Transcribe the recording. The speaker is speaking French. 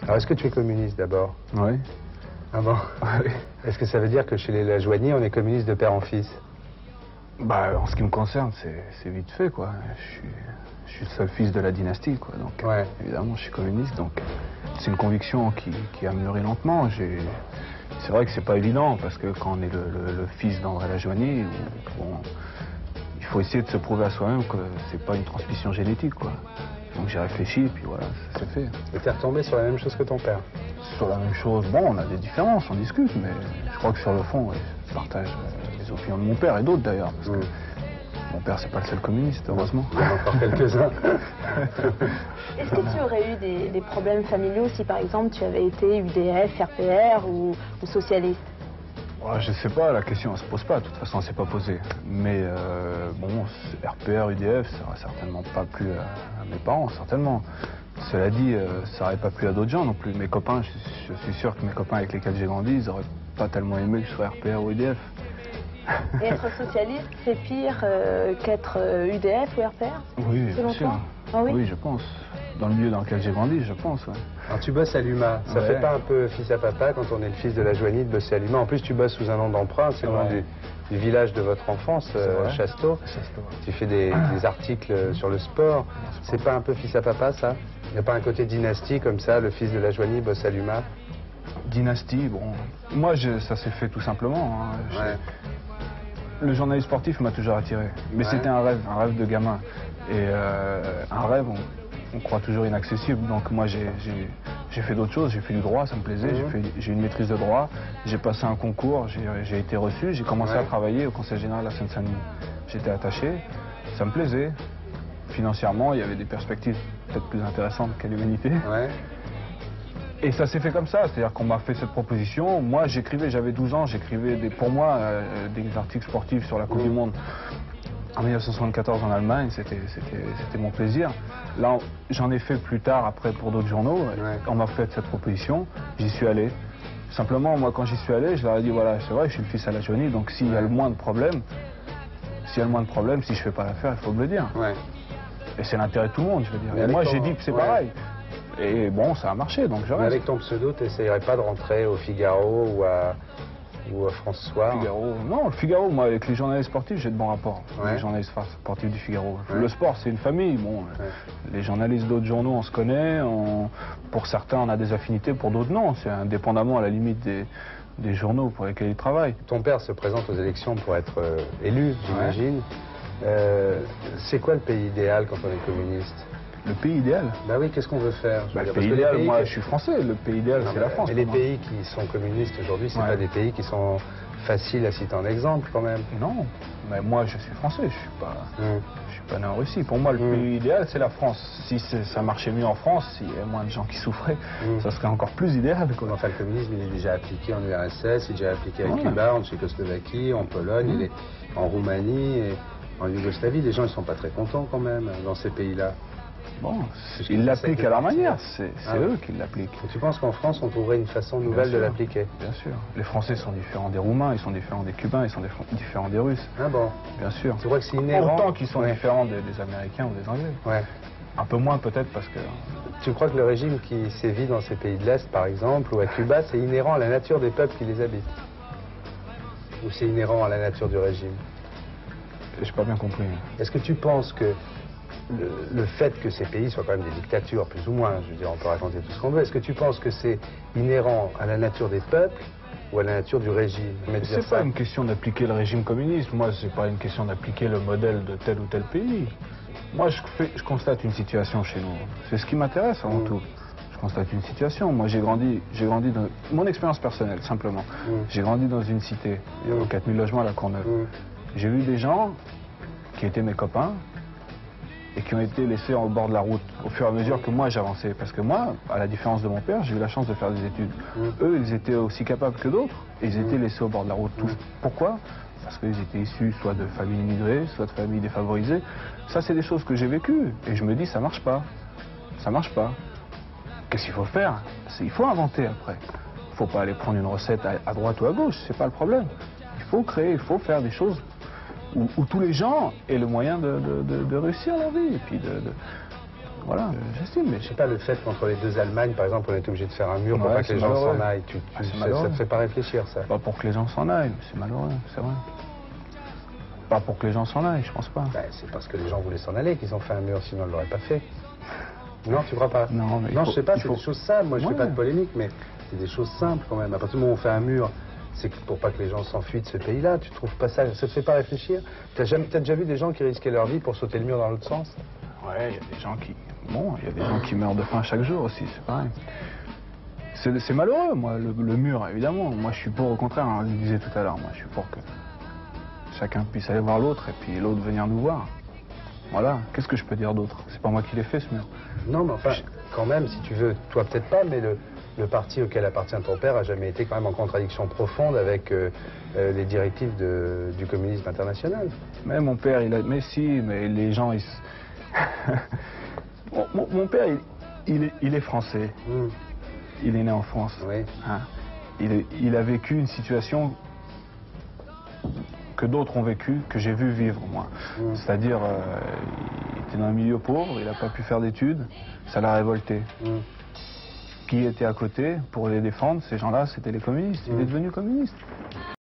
Alors, est-ce que tu es communiste d'abord? Oui. Ah bon? Oui. Est-ce que ça veut dire que chez les Lajoigny, on est communiste de père en fils? Bah, en ce qui me concerne, c'est vite fait, quoi. Je suis le seul fils de la dynastie, quoi. Donc, Ouais. évidemment, je suis communiste. Donc, c'est une conviction qui a mûri lentement. C'est vrai que c'est pas évident, parce que quand on est le fils d'André Lajoigny, bon, il faut essayer de se prouver à soi-même que c'est pas une transmission génétique, quoi. Donc j'ai réfléchi, et puis voilà, ça s'est fait. Et t'es retombé sur la même chose que ton père? Sur la même chose, bon, on a des différences, on discute, mais je crois que sur le fond, ouais, je partage les opinions de mon père et d'autres d'ailleurs, parce que mon père, c'est pas le seul communiste, heureusement. Il y en a encore quelques-uns. Est-ce que tu aurais eu des problèmes familiaux si par exemple tu avais été UDF, RPR ou socialiste? Ouais, je sais pas, la question ne se pose pas, de toute façon elle s'est pas posée. Mais bon, RPR, UDF, ça n'aurait certainement pas plu à mes parents, certainement. Cela dit, ça n'aurait pas plu à d'autres gens non plus. Mes copains, je suis sûr que mes copains avec lesquels j'ai grandi, ils n'auraient pas tellement aimé que je sois RPR ou UDF. Et être socialiste, c'est pire qu'être UDF ou RPR? Oui, selon bien sûr. toi? Ah oui? Oui, je pense. Dans le milieu dans lequel j'ai grandi, je pense, ouais. Alors tu bosses à l'UMA, ça Ouais. fait pas un peu fils à papa quand on est le fils de Lajoigny de bosser à l'UMA? En plus tu bosses sous un nom d'emprunt, c'est le nom du village de votre enfance, Chasteau. Tu fais des articles sur le sport. C'est pas un peu fils à papa ça? Il n'y a pas un côté dynastie comme ça, le fils de Lajoigny bosse à l'UMA? Dynastie, bon, moi ça s'est fait tout simplement. Hein. Ouais. Le journalisme sportif m'a toujours attiré, mais c'était un rêve de gamin. Et un rêve, on croit toujours inaccessible. Donc moi j'ai fait d'autres choses, j'ai fait du droit, ça me plaisait, j'ai une maîtrise de droit, j'ai passé un concours, j'ai été reçu, j'ai commencé à travailler au Conseil général de la Seine-Saint-Denis. J'étais attaché, ça me plaisait. Financièrement, il y avait des perspectives peut-être plus intéressantes qu'à l'humanité. Ouais. Et ça s'est fait comme ça, c'est-à-dire qu'on m'a fait cette proposition. Moi, j'écrivais, j'avais 12 ans, j'écrivais pour moi des articles sportifs sur la Coupe du Monde. En 1974 en Allemagne, c'était mon plaisir. Là, j'en ai fait plus tard, après, pour d'autres journaux. On m'a fait cette proposition, j'y suis allé. Simplement, moi, quand j'y suis allé, je leur ai dit, voilà, c'est vrai, je suis le fils à Lajoigny, donc s'il y a le moins de problèmes, si je fais pas l'affaire, il faut me le dire. Ouais. Et c'est l'intérêt de tout le monde, je veux dire. Mais Et moi, ton- j'ai dit que c'est pareil. Et bon, ça a marché, donc je Mais reste. avec ton pseudo, tu n'essayerais pas de rentrer au Figaro ou à France Soir? Figaro. Non, le Figaro, moi, avec les journalistes sportifs, j'ai de bons rapports. Ouais. Les journalistes sportifs du Figaro. Ouais. Le sport, c'est une famille. Bon, les journalistes d'autres journaux, on se connaît. Pour certains, on a des affinités, pour d'autres, non. C'est indépendamment, à la limite, des journaux pour lesquels ils travaillent. Ton père se présente aux élections pour être élu, j'imagine. C'est quoi le pays idéal quand on est communiste? Le pays idéal? Bah oui, qu'est-ce qu'on veut faire? Je veux Le dire, pays parce que les idéal, pays moi, que- je suis français. Le pays idéal, c'est la France. Mais les pour moi. pays qui sont communistes aujourd'hui, c'est pas des pays qui sont faciles à citer en exemple quand même. Non, mais moi, je suis français. Je suis pas né en Russie. Pour moi, le pays idéal, c'est la France. Si ça marchait mieux en France, s'il y avait moins de gens qui souffraient, ça serait encore plus idéal, quoi. Enfin, le communisme, il est déjà appliqué en URSS, il est déjà appliqué à Cuba, en Tchécoslovaquie, en Pologne, il est en Roumanie et en Yougoslavie. Les gens, ils sont pas très contents quand même dans ces pays-là. Bon, ils l'appliquent à leur manière, c'est eux qui l'appliquent. Et tu penses qu'en France, on trouverait une façon nouvelle de l'appliquer? Bien sûr. Les Français sont différents des Roumains, ils sont différents des Cubains, ils sont différents des Russes. Ah bon? Bien sûr. Tu crois que c'est inhérent? Autant qu'ils sont différents des Américains ou des Anglais. Ouais. Un peu moins peut-être parce que... Tu crois que le régime qui sévit dans ces pays de l'Est, par exemple, ou à Cuba, c'est inhérent à la nature des peuples qui les habitent? Ou c'est inhérent à la nature du régime? J'ai pas bien compris. Est-ce que tu penses que le fait que ces pays soient quand même des dictatures, plus ou moins, je veux dire, on peut raconter tout ce qu'on veut, est-ce que tu penses que c'est inhérent à la nature des peuples ou à la nature du régime? C'est pas une question d'appliquer le régime communiste. Moi, c'est pas une question d'appliquer le modèle de tel ou tel pays. Moi, je constate une situation chez nous. C'est ce qui m'intéresse avant tout. Je constate une situation. Moi, j'ai grandi dans mon expérience personnelle, simplement. J'ai grandi dans une cité, il y avait 4000 logements à la Courneuve. J'ai vu des gens qui étaient mes copains et qui ont été laissés au bord de la route au fur et à mesure que moi j'avançais. Parce que moi, à la différence de mon père, j'ai eu la chance de faire des études. Eux, ils étaient aussi capables que d'autres et ils étaient laissés au bord de la route. Pourquoi? Parce qu'ils étaient issus soit de familles immigrées, soit de familles défavorisées. Ça, c'est des choses que j'ai vécues et je me dis, ça marche pas. Ça marche pas. Qu'est-ce qu'il faut faire? Il faut inventer après. Il faut pas aller prendre une recette à droite ou à gauche, c'est pas le problème. Il faut créer, il faut faire des choses où tous les gens aient le moyen de réussir leur vie et puis Voilà, j'estime. Mais je sais pas, le fait qu'entre les deux Allemagnes, par exemple, on est obligé de faire un mur pour pas que les gens s'en aillent, ça te fait pas réfléchir, ça? Pas pour que les gens s'en aillent, c'est malheureux, c'est vrai. Pas pour que les gens s'en aillent, je pense pas. C'est parce que les gens voulaient s'en aller qu'ils ont fait un mur, sinon ils ne l'auraient pas fait. Non, tu crois pas? Non, mais non, je sais pas, c'est des choses simples. Moi, je fais pas de polémique, mais c'est des choses simples quand même. À partir du moment où on fait un mur, c'est pour pas que les gens s'enfuient de ce pays-là. Tu trouves pas ça? Ça te fait pas réfléchir? T'as déjà vu des gens qui risquaient leur vie pour sauter le mur dans l'autre sens? Ouais, il y a des gens qui... Bon, il y a des gens qui meurent de faim chaque jour aussi, c'est pareil. C'est malheureux, moi, le mur, évidemment. Moi, je suis pour, au contraire, hein, je le disais tout à l'heure, moi, je suis pour que chacun puisse aller voir l'autre et puis l'autre venir nous voir. Voilà, qu'est-ce que je peux dire d'autre? C'est pas moi qui l'ai fait, ce mur. Non, mais enfin, quand même, si tu veux, toi peut-être pas, mais le parti auquel appartient ton père a jamais été quand même en contradiction profonde avec les directives du communisme international. Mais mon père, il a... Mais si, mais les gens, ils... mon père, il est français. Mm. Il est né en France. Oui. Hein? Il a vécu une situation que d'autres ont vécu, que j'ai vu vivre, moi. Mm. C'est-à-dire, il était dans un milieu pauvre, il n'a pas pu faire d'études, ça l'a révolté. Mm. Qui était à côté pour les défendre? Ces gens-là, c'était les communistes. Il est devenu communiste.